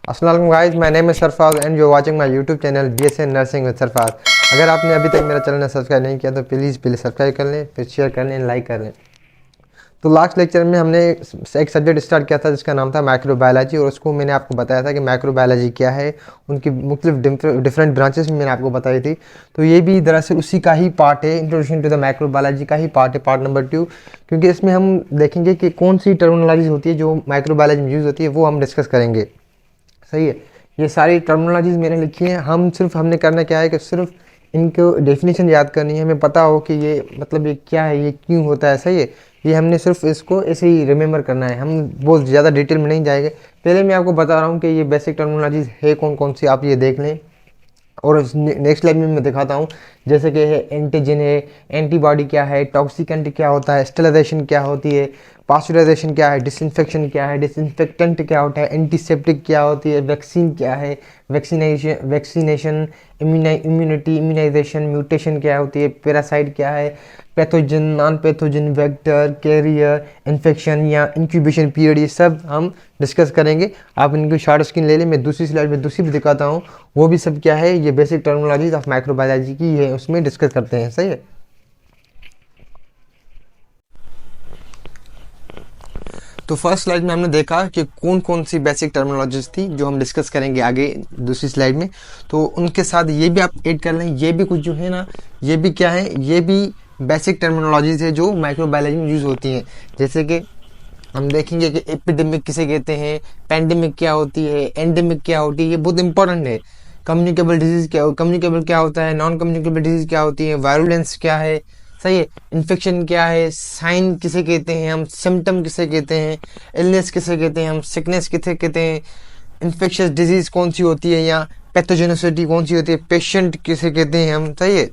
अस्सलाम guys, my name is Sarfaraz and you are watching my YouTube channel BSN nursing with Sarfaraz. अगर आपने अभी तक मेरा चैनल सब्सक्राइब नहीं किया तो प्लीज़ पहले सब्सक्राइब कर लें, फिर शेयर कर लें, लाइक कर लें। तो लास्ट लेक्चर में हमने एक सब्जेक्ट स्टार्ट किया था जिसका नाम था माइक्रोबायोलॉजी, और उसको मैंने आपको बताया था कि माइक्रोबायोलॉजी क्या है, उनकी मुख्तलिफ डिफरेंट ब्रांचेस में मैंने आपको बताई थी। तो ये भी दरअसल उसी का ही पार्ट है, इंट्रोडक्शन टू द माइक्रोबायोलॉजी का ही पार्ट है, पार्ट नंबर 2। क्योंकि इसमें हम देखेंगे कि कौन सी टर्मिनोलॉजी होती है जो माइक्रोबायोलॉजी में यूज़ होती है, वो हम डिस्कस करेंगे। सही है, ये सारी टर्मिनोलॉजीज मैंने लिखी हैं। हमने करना क्या है कि सिर्फ इनको डेफिनेशन याद करनी है, हमें पता हो कि ये मतलब ये क्या है, ये क्यों होता है। सही है, ये हमने सिर्फ इसको ऐसे ही रिमेंबर करना है, हम बहुत ज़्यादा डिटेल में नहीं जाएंगे। पहले मैं आपको बता रहा हूँ कि ये बेसिक टर्मिनोलॉजीज है कौन कौन सी, आप ये देख लें। और नेक्स्ट स्लाइड में मैं दिखाता हूँ, जैसे कि है एंटीजन है, एंटीबॉडी क्या है, टॉक्सिकेंट क्या होता है, स्टेरिलाइजेशन क्या होती है, पास्चुराइजेशन क्या है, डिसइंफेक्शन क्या है, डिसइंफेक्टेंट क्या होता है, एंटीसेप्टिक क्या होती है, वैक्सीन क्या है, वैक्सीनेशन, इम्यूनिटी, इम्यूनाइजेशन, म्यूटेशन क्या होती है, पैरासाइट क्या है, pathogen, non pathogen, vector, carrier, infection या इंक्यूबेशन पीरियड, ये सब हम डिस्कस करेंगे। आप इनकी शॉर्ट स्क्रीन ले लें, मैं दूसरी स्लाइड में दूसरी भी दिखाता हूँ, वो भी सब क्या है, ये बेसिक टर्मिनोलॉजीज ऑफ माइक्रोबायोलॉजी की है, उसमें डिस्कस करते हैं। सही है, तो फर्स्ट स्लाइड में हमने देखा कि कौन कौन सी बेसिक टर्मिनोलॉजीज थी जो हम डिस्कस करेंगे आगे दूसरी स्लाइड में। तो उनके साथ ये भी आप ऐड कर लें, ये भी कुछ जो है ना, ये भी क्या है, ये भी बेसिक टर्मिनोलॉजीज है जो माइक्रोबायोलॉजी में यूज़ होती हैं। जैसे कि हम देखेंगे कि एपिडेमिक किसे कहते हैं, पैंडेमिक क्या होती है, एंडेमिक क्या होती है, ये बहुत इंपॉर्टेंट है। कम्युनिकेबल डिजीज़ क्या, कम्युनिकेबल क्या होता है, नॉन कम्युनिकेबल डिजीज़ क्या होती है, वायरुलेंस क्या है, सही है, इन्फेक्शन क्या है, साइन किसे कहते हैं हम, सिम्टम किसे कहते हैं, इलनेस किसे कहते हैं हम, सिकनेस किसे कहते हैं, इन्फेक्शियस डिजीज़ कौन सी होती है या पैथोजेनिसिटी कौन सी होती है, पेशेंट किसे कहते हैं हम। सही है,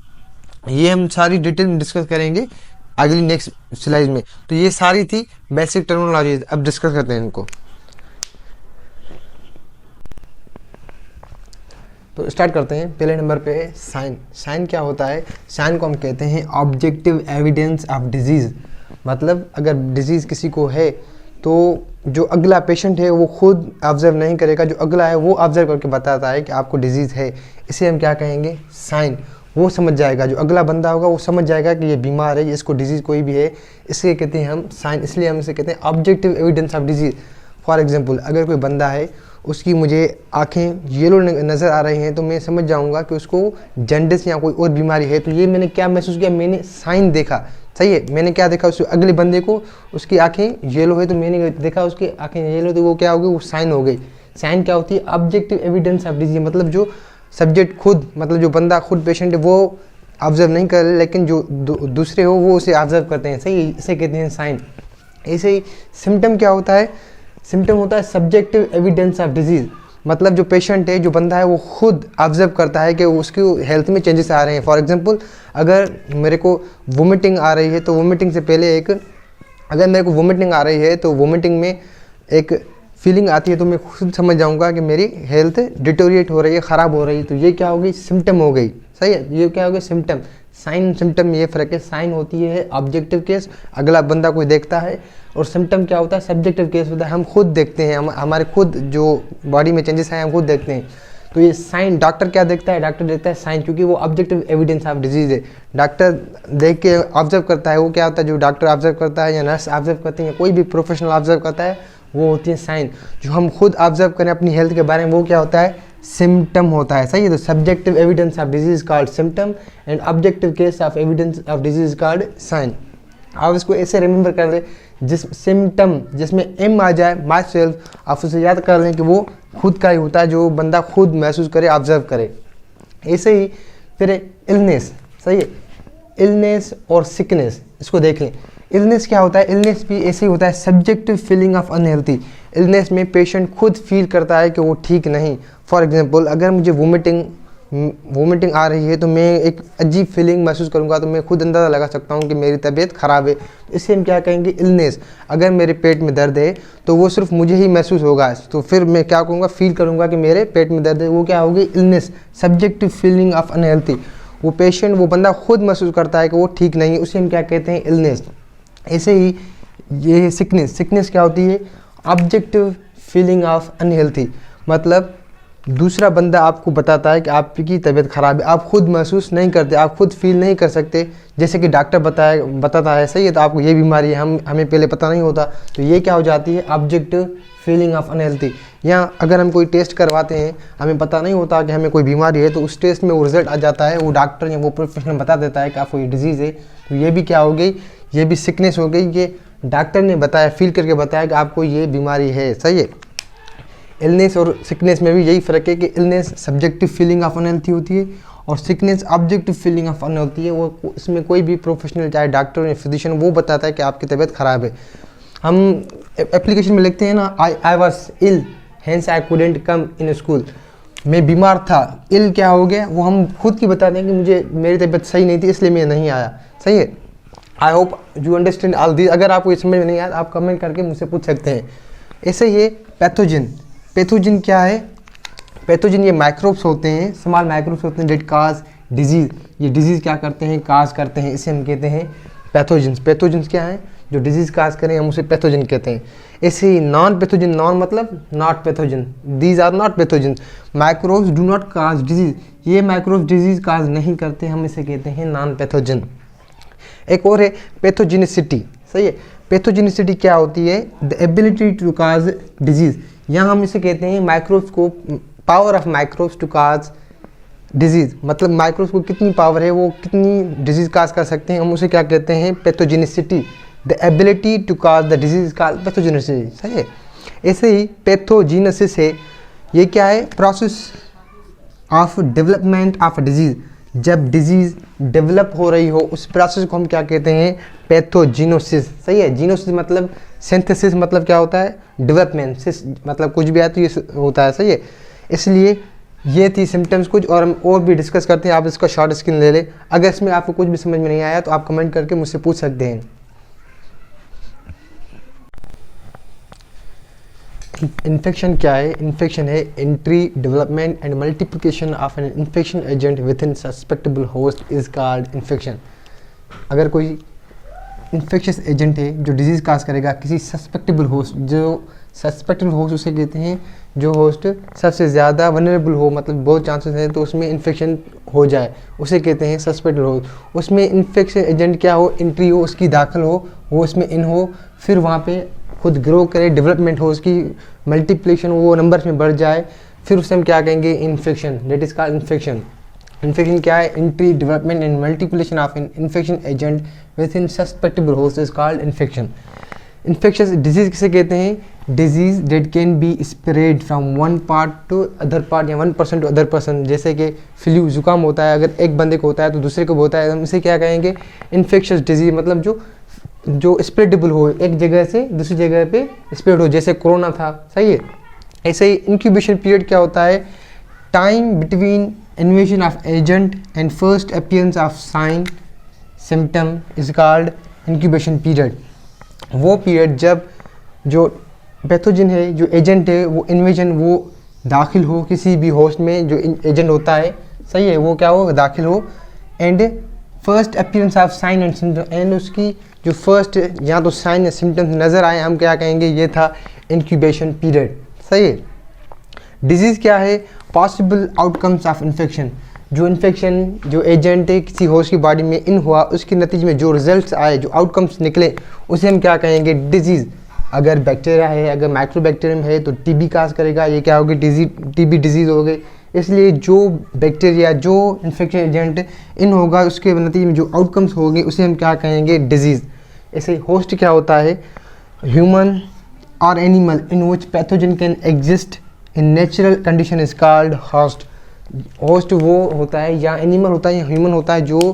ये हम सारी डिटेल में डिस्कस करेंगे अगली नेक्स्ट स्लाइड में। तो ये सारी थी बेसिक टर्मिनोलॉजी, अब डिस्कस करते हैं इनको। तो स्टार्ट करते हैं। पहले नंबर पे है साइन। साइन क्या होता है? साइन को हम कहते हैं ऑब्जेक्टिव एविडेंस ऑफ डिजीज़। मतलब अगर डिजीज़ किसी को है तो जो अगला पेशेंट है वो खुद ऑब्जर्व नहीं करेगा, जो अगला है वो ऑब्जर्व करके बताता है कि आपको डिजीज़ है, इसे हम क्या कहेंगे? साइन। वो समझ जाएगा, जो अगला बंदा होगा वो समझ जाएगा कि ये बीमार है, इसको डिजीज़ कोई भी है, इसलिए कहते हैं हम साइन। इसलिए हम इसे कहते हैं objective evidence of disease. For example, अगर कोई बंदा है, उसकी मुझे आंखें येलो नज़र आ रही हैं, तो मैं समझ जाऊंगा कि उसको जॉन्डिस या कोई और बीमारी है। तो ये मैंने क्या महसूस किया? मैंने साइन देखा। सही है, मैंने क्या देखा? उस अगले बंदे को उसकी आंखें येलो है, तो मैंने देखा उसकी आंखें येलो, तो वो क्या हो गई? वो साइन हो गई। साइन क्या होती है? Objective evidence of disease. मतलब जो सब्जेक्ट खुद, मतलब जो बंदा खुद पेशेंट है, वो ऑब्जर्व नहीं कर रहे, लेकिन जो दूसरे हो वो उसे ऑब्जर्व करते हैं। सही, इसे कहते हैं साइन। ऐसे ही सिम्टम क्या होता है? सिम्टम होता है सब्जेक्टिव एविडेंस ऑफ डिजीज़। मतलब जो पेशेंट है, जो बंदा है, वो खुद ऑब्जर्व करता है कि उसकी हेल्थ में चेंजेस आ रहे हैं। फॉर एग्जांपल, अगर मेरे को वोमिटिंग आ रही है तो वोमिटिंग से पहले अगर मेरे को वोमिटिंग आ रही है तो वोमिटिंग में एक फीलिंग आती है, तो मैं खुद समझ जाऊंगा कि मेरी हेल्थ डिटोरिएट हो रही है, ख़राब हो रही है। तो ये क्या हो गई? सिम्टम हो गई। सही है, ये क्या हो गया? सिम्टम। साइन सिम्टम में ये फ़र्क है। साइन होती है ऑब्जेक्टिव केस, अगला बंदा कोई देखता है, और सिम्टम क्या होता है? सब्जेक्टिव केस होता है, हम खुद देखते हैं, हमारे खुद जो बॉडी में चेंजेस हैं हम खुद देखते हैं। तो ये साइन, डॉक्टर क्या देखता है? डॉक्टर देखता है साइन, क्योंकि वो ऑब्जेक्टिव एविडेंस ऑफ डिजीज़ है। डॉक्टर देख के ऑब्जर्व करता है। वो क्या होता है? जो डॉक्टर ऑब्जर्व करता है या नर्स ऑब्जर्व करते हैं या कोई भी प्रोफेशनल ऑब्जर्व करता है, वो होती है साइन। जो हम खुद ऑब्जर्व करें अपनी हेल्थ के बारे में, वो क्या होता है? सिम्टम होता है। सही है, तो subjective evidence of disease called symptom and objective case of evidence of disease called sign. आप इसको ऐसे रिमेंबर कर लें, जिस सिम्टम जिसमें एम आ जाए, माई सेल्फ, आप उसे याद कर लें कि वो खुद का ही होता है, जो बंदा खुद महसूस करे, ऑब्जर्व करे। ऐसे ही फिर इलनेस। सही है, इलनेस और सिकनेस, इसको देख लें। इलनेस क्या होता है? इलनेस भी ऐसे ही होता है, subjective feeling of unhealthy. Illness में पेशेंट खुद फील करता है कि वो ठीक नहीं। फॉर एग्जांपल, अगर मुझे वोमिटिंग आ रही है तो मैं एक अजीब फीलिंग महसूस करूंगा, तो मैं खुद अंदाज़ा लगा सकता हूं कि मेरी तबीयत ख़राब है। इसे हम क्या कहेंगे? इलनेस। अगर मेरे पेट में दर्द है तो वो सिर्फ मुझे ही महसूस होगा, तो फिर मैं क्या कहूँगा? फील करूँगा कि मेरे पेट में दर्द है। वो क्या होगी? Illness, subjective feeling of unhealthy. वो पेशेंट, वो बंदा खुद महसूस करता है कि वो ठीक नहीं है, उसे हम क्या कहते हैं? इलनेस। ऐसे ही ये सिकनेस। सिकनेस क्या होती है? Objective feeling of unhealthy. मतलब दूसरा बंदा आपको बताता है कि आपकी तबीयत ख़राब है, आप खुद महसूस नहीं करते, आप खुद फील नहीं कर सकते, जैसे कि डॉक्टर बताता है सही है तो आपको ये बीमारी है, हमें पहले पता नहीं होता, तो ये क्या हो जाती है ऑब्जेक्टिव फीलिंग ऑफ अनहेल्थी। या अगर हम कोई टेस्ट करवाते हैं, हमें पता नहीं होता कि हमें कोई बीमारी है, तो उस टेस्ट में वो रिजल्ट आ जाता है, वो डॉक्टर या वो प्रोफेशनल बता देता है कि आपको ये डिजीज़ है, तो ये भी क्या हो गई, ये भी सिकनेस हो गई, ये डॉक्टर ने बताया, फील करके बताया कि आपको ये बीमारी है, सही है। इलनेस और सिकनेस में भी यही फ़र्क है कि illness subjective feeling of unhealthy होती है और sickness objective feeling of unhealthy होती है। वो इसमें कोई भी प्रोफेशनल चाहे डॉक्टर या फिजिशियन वो बताता है कि आपकी तबीयत ख़राब है। हम एप्लीकेशन में लिखते हैं ना, I was ill hence I couldn't come in school, मैं बीमार था, इल क्या हो गया, वो हम खुद की बताते हैं कि मुझे मेरी तबीयत सही नहीं थी इसलिए मैं नहीं आया, सही है। I hope you understand all this. अगर आपको ये समझ में नहीं आया आप कमेंट करके मुझसे पूछ सकते हैं। ऐसे ये पैथोजन, पैथोजन क्या है, पैथोजन ये माइक्रोब्स होते हैं, स्मॉल माइक्रोब्स होते हैं डेट काज डिजीज़, ये डिजीज़ क्या करते हैं, काज करते हैं, इसे हम कहते हैं पैथोजन्स। पैथोजन्स क्या है, जो डिजीज़ काज करें हम उसे पैथोजन कहते हैं। ऐसे ही नॉन पैथोजन, नॉन मतलब not pathogen, these are not pathogen, microbes do not cause disease, ये माइक्रोब्स डिजीज़ काज नहीं करते, हम इसे कहते हैं नॉन पैथोजन। एक और है पैथोजेनिसिटी, सही है। पैथोजेनिसिटी क्या होती है, the ability to cause disease, यहाँ हम इसे कहते हैं माइक्रोब्स को, power of microbes to cause disease, मतलब माइक्रोब्स को कितनी पावर है, वो कितनी डिजीज़ काज कर सकते हैं, हम उसे क्या कहते हैं pathogenicity, the ability to cause the disease cause pathogenicity, सही है। ऐसे ही पैथोजेनेसिस है, ये क्या है, process of development of disease, जब डिजीज़ डेवलप हो रही हो उस प्रोसेस को हम क्या कहते हैं पैथोजिनोसिस, सही है। जीनोसिस मतलब सिंथेसिस, मतलब क्या होता है डेवलपमेंट, सिस मतलब कुछ भी आया तो ये होता है, सही है। इसलिए ये थी सिम्टम्स कुछ, और हम और भी डिस्कस करते हैं, आप इसका शॉर्ट स्क्रीन ले लें। अगर इसमें आपको कुछ भी समझ में नहीं आया तो आप कमेंट करके मुझसे पूछ सकते हैं। इन्फेक्शन क्या है, इन्फेक्शन है entry, development and multiplication of an infection agent within susceptible host is called infection. अगर कोई इन्फेक्शस एजेंट है जो डिजीज़ काज करेगा किसी सस्पेक्टेबल होस्ट, जो सस्पेक्टेबल होस्ट उसे कहते हैं जो होस्ट सबसे ज़्यादा वनरेबल हो, मतलब बहुत चांसेस हैं तो उसमें इन्फेक्शन हो जाए, उसे कहते हैं सस्पेक्टेबल होस्ट। उसमें इन्फेक्शन एजेंट क्या हो, एंट्री हो, उसकी दाखिल हो, वो उसमें इन हो, फिर वहाँ पे खुद ग्रो करे, डेवलपमेंट हो, उसकी मल्टीप्लिकेशन वो नंबर्स में बढ़ जाए, फिर उसे हम क्या कहेंगे infection, that is called infection. Infection क्या है, entry, development and multiplication of an infection agent within susceptible host is called infection. Infectious disease किसे कहते हैं, disease that can be spread from one part to other part या 1% to other person. जैसे कि flu जुकाम होता है, अगर एक बंदे को होता है तो दूसरे को होता है, हम इसे क्या कहेंगे इन्फेक्शस डिजीज़, मतलब जो स्प्रेडेबल हो, एक जगह से दूसरी जगह पे स्प्रेड हो, जैसे कोरोना था, सही है। ऐसे ही इंक्यूबेशन पीरियड क्या होता है, time between invasion of agent and first appearance of sine symptom is called incubation period. वो पीरियड जब जो पैथोजन है, जो एजेंट है, वो इन्वेजन वो दाखिल हो किसी भी होस्ट में, जो एजेंट होता है, सही है, वो क्या हो दाखिल हो, and first appearance of sine and symptom, and उसकी जो फर्स्ट या तो साइन या सिम्टम्स नज़र आए, हम क्या कहेंगे ये था इंक्यूबेशन पीरियड, सही है। डिजीज़ क्या है, पॉसिबल आउटकम्स ऑफ इन्फेक्शन, जो इन्फेक्शन जो एजेंट है किसी होस्ट की बॉडी में इन हुआ, उसके नतीजे में जो रिजल्ट्स आए, जो आउटकम्स निकले, उसे हम क्या कहेंगे डिजीज़। अगर बैक्टीरिया है, अगर माइक्रोबैक्टीरियम है तो टीबी काज करेगा, ये क्या होगी टीबी डिजीज़ हो गई। इसलिए जो बैक्टीरिया जो इन्फेक्शन एजेंट इन होगा उसके नतीजे में जो आउटकम्स होंगे उसे हम क्या कहेंगे डिजीज़। ऐसे होस्ट क्या होता है, ह्यूमन और animal in which pathogen can exist in natural condition is called host. Host वो होता है या एनिमल होता है या ह्यूमन होता है जो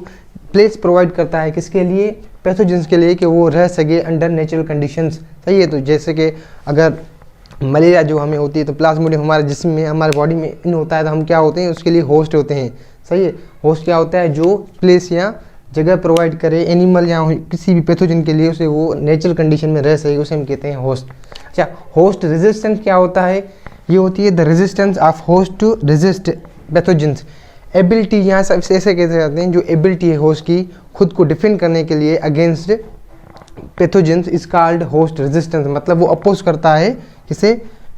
प्लेस प्रोवाइड करता है किसके लिए, पैथोजेंस के लिए, कि वो रह सके अंडर नेचुरल कंडीशंस, सही है। तो जैसे कि अगर मलेरिया जो हमें होती है तो प्लाज्मोडियम हमारे जिस्म में, हमारे बॉडी में इन होता है तो हम क्या होते हैं उसके लिए होस्ट होते हैं, सही है। होस्ट क्या होता है, जो प्लेस या जगह प्रोवाइड करे एनिमल या किसी भी पैथोजन के लिए, उसे वो नेचुरल कंडीशन में रह सके, उसे हम कहते हैं होस्ट। अच्छा, होस्ट रेजिस्टेंस क्या होता है, ये होती है the resistance of host to resist pathogens. Ability यहाँ सबसे ऐसे कहते जाते हैं, जो एबिलिटी है होस्ट की खुद को डिफेंड करने के लिए against pathogens is called host resistance, मतलब वो अपोज करता है किसे,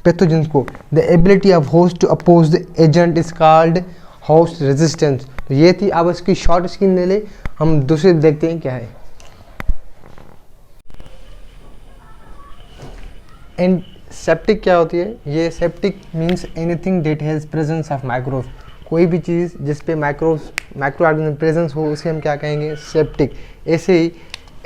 पैथोजेंस को। The ability of host to oppose the agent is called host resistance. तो ये थी, अब इसकी शॉर्ट स्क्रीन ले ले, हम दूसरे देखते हैं क्या है। एंड सेप्टिक क्या होती है? ये septic means anything that has presence of microbes. कोई भी चीज़ जिस पे माइक्रो ऑर्गेनिज्म प्रेजेंस हो उसे हम क्या कहेंगे? सेप्टिक। ऐसे ही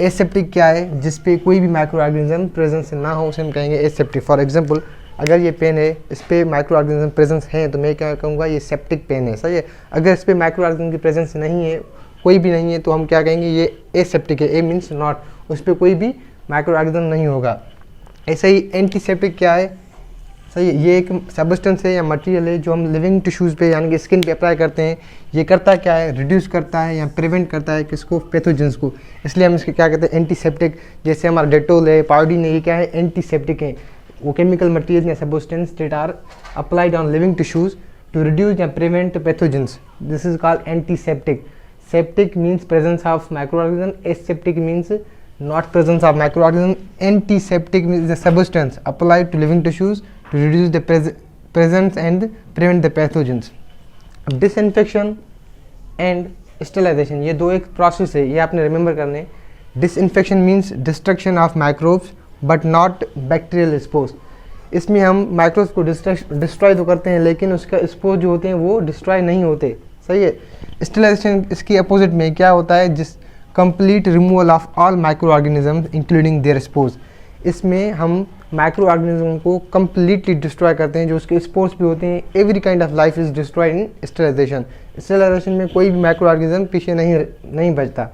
एसेप्टिक क्या है? जिस पे कोई भी माइक्रो ऑर्गेनिज्म प्रेजेंस ना हो उसे हम कहेंगे एसेप्टिक। फॉर एग्जांपल, अगर ये पेन है, इस पे माइक्रो ऑर्गेनिज्म प्रेजेंस है तो मैं क्या कहूँगा? ये सेप्टिक पेन है, सही है। अगर इस पे माइक्रो ऑर्गेनिज्म की प्रेजेंस नहीं है, कोई भी नहीं है, तो हम क्या कहेंगे? ये एसेप्टिक है। ए मीन्स नॉट, उस पर कोई भी माइक्रो ऑर्गेनिज्म नहीं होगा। ऐसे ही एंटीसेप्टिक क्या है? सही है, ये एक सब्सटेंस है या मटेरियल है जो हम लिविंग टिश्यूज़ पे यानी कि स्किन पे अप्लाई करते हैं। ये करता क्या है? रिड्यूस करता है या प्रिवेंट करता है किसको? पैथोजेंस को। इसलिए हम इसके क्या कहते हैं? एंटीसेप्टिक। जैसे हमारा डेटोल है, पायोडीन है, ये क्या है? एंटीसेप्टिक है। वो केमिकल मटेरियल या substance that are applied on living tissues to reduce या prevent pathogens. This is called antiseptic. Septic means presence of micro organism, aseptic means not presence of microorganism. Antiseptic means the substance applied to living tissues to reduce the presence and prevent the pathogens. अब disinfection and sterilization ये दो एक process है, ये आपने remember करने। disinfection means destruction of microbes but not bacterial spores। इसमें हम माइक्रोब्स को डिस्ट्रॉय तो करते हैं लेकिन उसका स्पोर जो होते हैं वो डिस्ट्रॉय नहीं होते, सही है। स्टेरिलाइजेशन इसकी अपोजिट में क्या होता है? जिस complete removal of all microorganism including their spores. इसमें हम माइक्रो ऑर्गेनिज्म को कम्प्लीटली डिस्ट्रॉय करते हैं, जो उसके स्पोर्स भी होते हैं। Every kind of life is destroyed in sterilization. Sterilization में कोई भी माइक्रो ऑर्गेनिज्म पीछे नहीं बचता,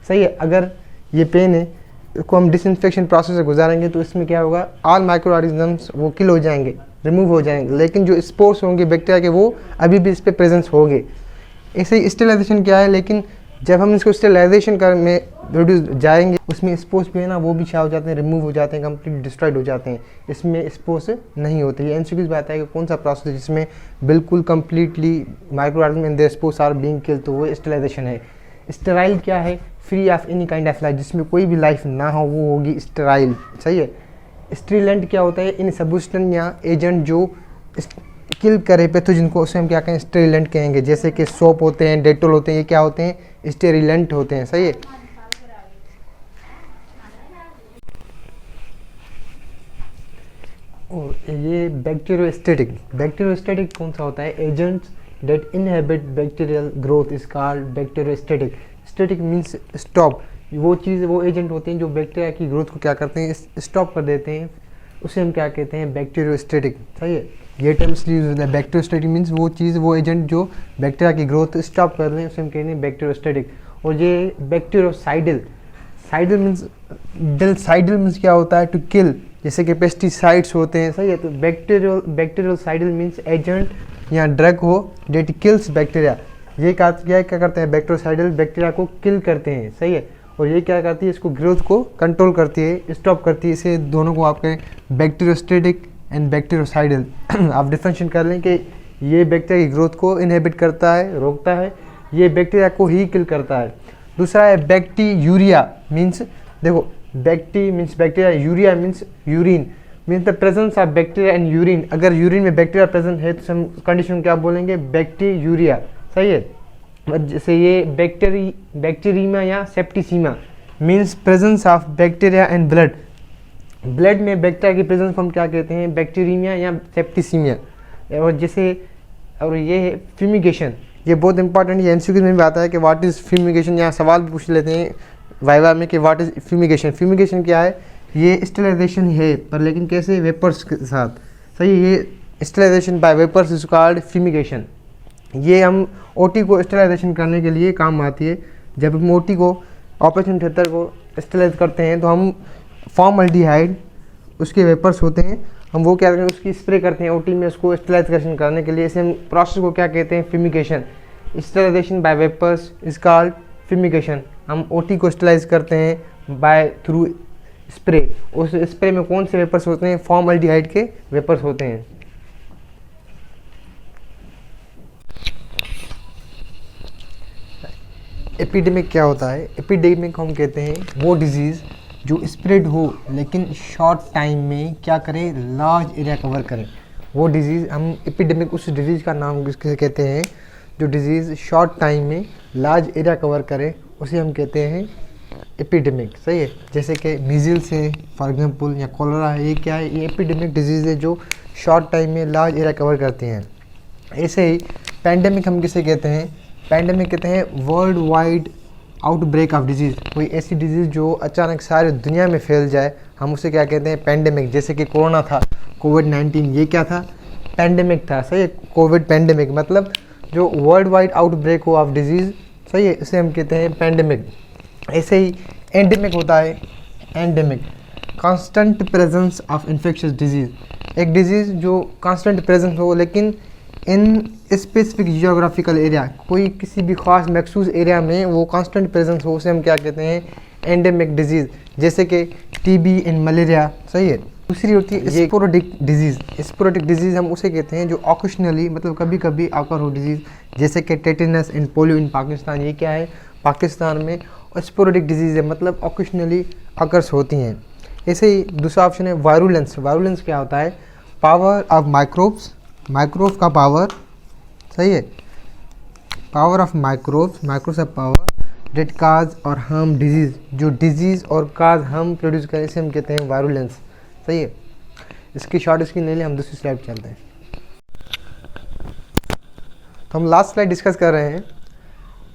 सही है। अगर ये पेन है, इसको हम डिसइंफेक्शन प्रोसेस से गुजारेंगे तो इसमें क्या होगा? ऑल माइक्रो ऑर्गेनिजम्स वो किल हो जाएंगे, रिमूव हो जाएंगे, लेकिन जो स्पोर्स होंगे बैक्टीरिया के वो अभी भी इस पर प्रेजेंस होंगे। ऐसे ही स्टेरिलाइजेशन क्या है? लेकिन जब हम इसको स्टेरिलाइजेशन कर में प्रोड्यूस जाएंगे उसमें स्पोर्स भी है ना, वो भी क्या हो जाते हैं? रिमूव हो जाते हैं, कंप्लीट डिस्ट्रॉयड हो जाते हैं। इसमें स्पोर्स नहीं होते। ये एमसीक्यूज बात है कि कौन सा प्रोसेस है जिसमें बिल्कुल completely microorganism and their spores are being killed, तो वो स्टेरिलाइजेशन है। स्टेराइल क्या है? Free of any kind of life, जिसमें कोई भी लाइफ ना हो वो होगी स्टेराइल, सही है। स्टेरिलेंट क्या होता है? इन सब्सटेंस या एजेंट जो किल करे पैथोजन को, उसे हम क्या कहें? स्टेरिलेंट कहेंगे। जैसे कि सोप होते हैं, डेटोल होते हैं, ये क्या होते हैं? स्टेरिलेंट होते हैं, सही है। और ये बैक्टीरियोस्टैटिक कौन सा होता है? Agents that inhibit bacterial growth is called bacteriostatic. Static means stop. वो चीज़, वो एजेंट होते हैं जो बैक्टीरिया की ग्रोथ को क्या करते हैं? स्टॉप कर देते हैं, उसे हम क्या कहते हैं? बैक्टीरियोस्टैटिक, सही है। ये टर्म यूज होता है। बैक्टीरियोस्टैटिक मीन्स वो चीज़, वो एजेंट जो बैक्टीरिया की ग्रोथ स्टॉप कर रहे हैं उसे हम कहते हैं बैक्टीरियोस्टैटिक। और ये बैक्टीरियोसाइडल, साइडल मीन्स क्या होता है? टू किल, जैसे कि पेस्टिसाइड्स होते हैं, सही है। तो बैक्टीरियोसाइडल मीन्स एजेंट या ड्रग हो डेट किल्स बैक्टीरिया। ये क्या करते हैं? बैक्टीरियोसाइडल बैक्टीरिया को किल करते हैं, सही है। और ये क्या करती है? इसको ग्रोथ को कंट्रोल करती है, स्टॉप करती है। इसे दोनों को आप कहें बैक्टीरियोस्टैटिक एंड बैक्टीरियोसाइडल। आप डिफरेंशिएट कर लें कि ये बैक्टीरिया की ग्रोथ को इनहिबिट करता है, रोकता है, ये बैक्टीरिया को ही किल करता है। दूसरा है बैक्टीयूरिया मीन्स, देखो bacti means bacteria, uria means urine, means the presence of bacteria in urine. अगर यूरिन में बैक्टीरिया प्रेजेंट है तो हम कंडीशन क्या बोलेंगे? बैक्टीयूरिया, सही है। जैसे ये बैक्टीरियमा या septicemia means presence of bacteria and blood. Blood में बैक्टीरिया की प्रेजेंस को हम क्या कहते हैं? बैक्टीरियमिया या सेप्टिसीमिया। और जैसे, और ये है फ्यूमिगेशन, ये बहुत इंपॉर्टेंट, ये एमसीक्यू में भी आता है कि व्हाट इज़ फ्यूमिगेशन। यहाँ सवाल भी पूछ लेते हैं वाइवा में कि व्हाट इज़ फ्यूमिगेशन। फ्यूमिगेशन क्या है? ये स्टेरिलाइजेशन है, पर लेकिन कैसे? वेपर्स के साथ, सही। ये sterilization by vapours is called fumigation. ये हम ओटी को स्टेरिलाइजेशन करने के लिए काम आती है। जब हम ओटी को, ऑपरेशन थिएटर को स्टेरिलाइज करते हैं तो हम फॉर्मल्डिहाइड, उसके वेपर्स होते हैं, हम वो क्या करते हैं? उसकी स्प्रे करते हैं ओटी में, उसको स्टेरिलाइजेशन करने के लिए। इसे हम प्रोसेस को क्या कहते हैं? Fumigation. Sterilization by vapours is called fumigation. हम ओटी को स्टेरिलाइज करते हैं बाय थ्रू स्प्रे। उस स्प्रे में कौन से वेपर्स होते हैं? फॉर्मल्डिहाइड के वेपर्स होते हैं। एपिडेमिक क्या होता है? एपिडेमिक हम कहते हैं वो डिजीज़ जो स्प्रेड हो लेकिन शॉर्ट टाइम में क्या करे, लार्ज एरिया कवर करे, वो डिजीज़ हम एपिडेमिक, उस डिजीज़ का नाम किसे कहते हैं, जो डिजीज़ शॉर्ट टाइम में लार्ज एरिया कवर करे उसे हम कहते हैं एपिडेमिक। सही है, जैसे कि मीज़ल्स है फॉर एग्जांपल, या कॉलरा है, ये क्या है, ये एपिडेमिक डिजीज़ है जो शॉर्ट टाइम में लार्ज एरिया कवर करती हैं। ऐसे ही पैंडेमिक हम किसे कहते हैं, पैंडेमिक कहते हैं world wide outbreak of disease, कोई ऐसी डिजीज़ जो अचानक सारी दुनिया में फैल जाए, हम उसे क्या कहते हैं, पैंडेमिक। जैसे कि कोरोना था, कोविड-19, ये क्या था, पैंडेमिक था। सही है, कोविड पैंडेमिक मतलब जो वर्ल्ड वाइड आउटब्रेक हो ऑफ डिजीज़, सही है, इसे हम कहते हैं पैंडेमिक। ऐसे ही एंडेमिक होता है, endemic constant presence of infectious disease, एक डिजीज़ जो कांस्टेंट प्रेजेंस हो लेकिन इन स्पेसिफिक जियोग्राफिकल एरिया, कोई किसी भी ख़ास मखसूस एरिया में वो कांस्टेंट प्रेजेंस हो, उसे हम क्या कहते हैं, एंडेमिक डिजीज़। जैसे कि टीबी एंड मलेरिया। सही है। दूसरी होती है स्पोरेडिक डिजीज़। स्पोरेडिक डिजीज़ हम उसे कहते हैं जो ऑकेशनली मतलब कभी कभी आकर हो डिजीज़, जैसे कि टेटेनस एंड पोलियो इन पाकिस्तान, ये क्या है, पाकिस्तान में स्पोरेडिक डिजीज़ है, मतलब ऑकेशनली अकर्स होती हैं। ऐसे ही दूसरा ऑप्शन है वायरुलेंस। वायरुलेंस क्या होता है, पावर ऑफ माइक्रोब्स, माइक्रोब का पावर, सही है, power of microbes, microbes of power that cause और हार्म डिजीज़, जो डिजीज़ और काज हम प्रोड्यूस करें, इसे हम कहते हैं वायरुलेंस। सही है। इसकी शॉर्ट स्क्रीन ले लें, हम दूसरी स्लाइड चलते हैं। तो हम लास्ट स्लाइड डिस्कस कर रहे हैं,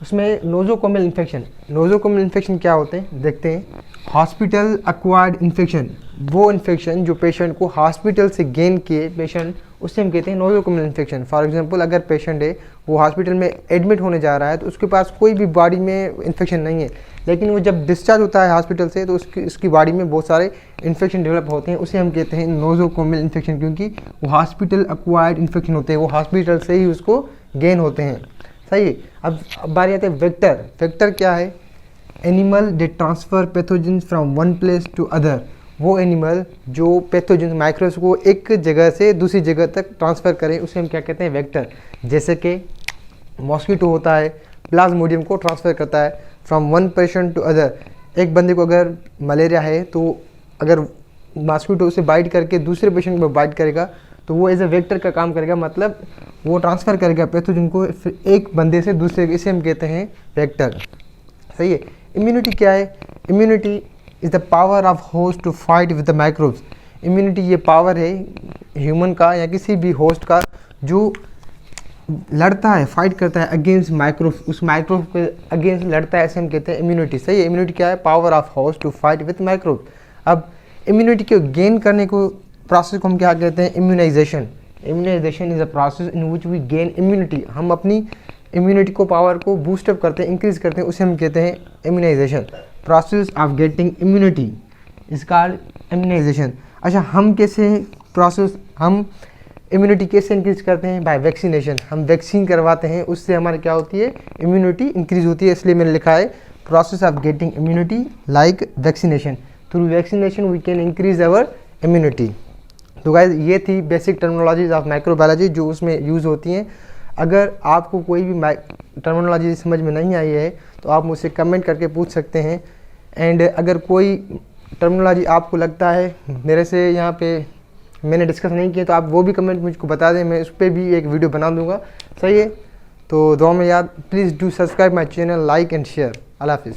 उसमें नोजोकोमल इन्फेक्शन। नोजोकोमल इन्फेक्शन क्या होते हैं देखते हैं। हॉस्पिटल एक्वायर्ड इन्फेक्शन, वो इन्फेक्शन जो पेशेंट को हॉस्पिटल से गेन किए पेशेंट, उससे हम कहते हैं नोजोकोमल इन्फेक्शन। फॉर एग्जांपल अगर पेशेंट है वो हॉस्पिटल में एडमिट होने जा रहा है तो उसके पास कोई भी बॉडी में इन्फेक्शन नहीं है, लेकिन वो जब डिस्चार्ज होता है हॉस्पिटल से तो उसकी बॉडी में बहुत सारे इन्फेक्शन डेवलप होते हैं, उसे हम कहते हैं नोजोकोमल इन्फेक्शन, क्योंकि वो हॉस्पिटल एक्वायर्ड इन्फेक्शन होते हैं, वो हॉस्पिटल से ही उसको गेन होते हैं। सही है। अब बारी आते हैं वेक्टर। वेक्टर क्या है, animal they transfer pathogen from one place to other, वो एनिमल जो पैथोजन माइक्रोब्स को एक जगह से दूसरी जगह तक ट्रांसफ़र करें, उसे हम क्या कहते हैं, वेक्टर। जैसे कि मॉस्किटो होता है, प्लाज्मोडियम को ट्रांसफ़र करता है from one patient to other. एक बंदे को अगर मलेरिया है तो अगर मॉस्किटो उसे बाइट करके दूसरे पेशेंट को बाइट करेगा तो वो एज ए वेक्टर का काम करेगा, मतलब वो ट्रांसफ़र करेगा पैथोजन को फिर एक बंदे से दूसरे, इसे हम कहते हैं वेक्टर। सही है। इम्यूनिटी क्या है, immunity is the power of host to fight with the microbes. Immunity ये पावर है ह्यूमन का या किसी भी होस्ट का जो लड़ता है, फाइट करता है अगेंस्ट माइक्रोब, उस माइक्रोब के अगेंस्ट लड़ता है, ऐसे हम कहते हैं इम्यूनिटी। सही है। इम्यूनिटी क्या है, power of host to fight with microbe. अब इम्यूनिटी को गेन करने को प्रोसेस को हम क्या कहते हैं, immunization. Immunization is a process in which we gain immunity, हम अपनी इम्यूनिटी को पावर को बूस्टअप करते हैं, इंक्रीज करते हैं, उसे हम कहते हैं immunization. Process of getting immunity is called immunization. अच्छा, हम कैसे प्रोसेस, हम इम्यूनिटी कैसे इंक्रीज करते हैं, बाय वैक्सीनेशन। हम वैक्सीन करवाते हैं, उससे हमारी क्या होती है, इम्यूनिटी इंक्रीज होती है, इसलिए मैंने लिखा है process of getting immunity like vaccination. Through vaccination we can increase our immunity. तो गाइस ये थी बेसिक टर्मिनोलॉजीज ऑफ माइक्रोबायोलॉजी जो उसमें यूज़ होती हैं। अगर आपको कोई भी टर्मिनोलॉजी समझ में नहीं आई है तो आप मुझसे कमेंट करके पूछ सकते हैं। एंड अगर कोई टर्मिनोलॉजी आपको लगता है मेरे से यहाँ पे मैंने डिस्कस नहीं किया तो आप वो भी कमेंट मुझको बता दें, मैं उस पर भी एक वीडियो बना दूँगा। सही है। तो दुआ में याद, please do subscribe my channel, like and share. अल्लाह हाफिज़।